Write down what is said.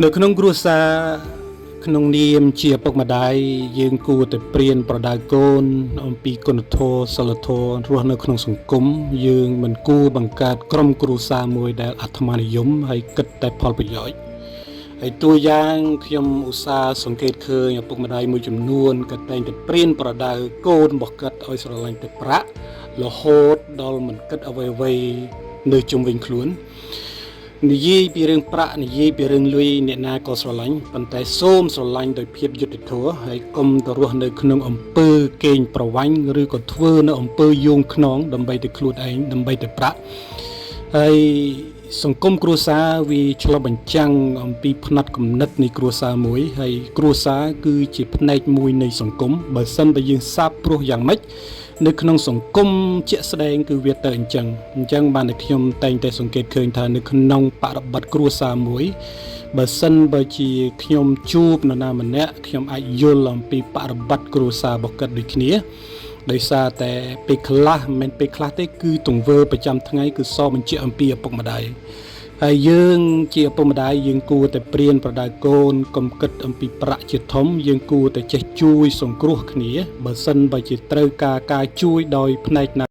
នៅក្នុងគ្រួសារក្នុងនាមជាឪពុកម្ដាយយើងគួរតែព្រៀនប្រដៅកូនអំពីគុណធម៌សិលធម៌រស់នៅក្នុងសង្គមយើងមិនគួរបង្កើតក្រុមគ្រួសារមួយដែលអាត្មានិយមហើយគិតតែផលប្រយោជន៍ហើយតួយ៉ាងខ្ញុំឧស្សាហ៍សង្កេតឃើញឪពុកម្ដាយមួយចំនួនក៏តែងតែព្រៀនប្រដៅកូនរបស់គាត់ឲ្យស្រឡាញ់តែប្រាក់រហូតដល់មិនគិតអ្វីៗនៅជុំវិញខ្លួននិយាយពីរឿងប្រាក់និយាយពីរឿងលុយអ្នកណាក៏ស្រឡាញ់ប៉ុន្តែសូមស្រឡាញ់ដោយភាពយុត្តិធម៌ហើយកុំទៅរស់នៅក្នុងអំពើកេងប្រវ័ញ្ចឬក៏ធ្វើនៅអំពើយោងខ្នងដើម្បីតែខ្លួនឯងដើម្បីតែប្រាក់ហើយសង្គមគ្រួសារវាឆ្លុះបញ្ចាំងអំពីផ្នែកគំនិតនៃគ្រួសារមួយហើយគ្រួសារគឺជាផ្នែកមួយនៃសង្គមបើសិនតែយើងសាបព្រោះយ៉ាងម៉េចនៅក្នុងសង្គមជាក់ស្ដែងគឺវាទៅអញ្ចឹងបានតែខ្ញុំតែងតែសង្កេតឃើញថានៅក្នុងបរិបទគ្រួសារមួយបើសិនបើជាខ្ញុំជួបនរណាម្នាក់ខ្ញុំអាចយល់អំពីបរិបទគ្រួសាររបស់គាត់ដូចគ្នាដោយសារតែពេលខ្លះមិនមែនពេលខ្លះទេគឺទង្វើប្រចាំថ្ងៃគឺសបញ្ជាក់អំពីឪពុកម្ដាយហើយយើងជាឪពុកម្ដាយយើងគួរតែព្រៀនប្រដៅកូនកុំគិតអំពីប្រាក់ជាធំយើងគួរតែចេះជួយសង្គ្រោះគ្នាបើសិនបើជាត្រូវការជួយដោយផ្នែកណា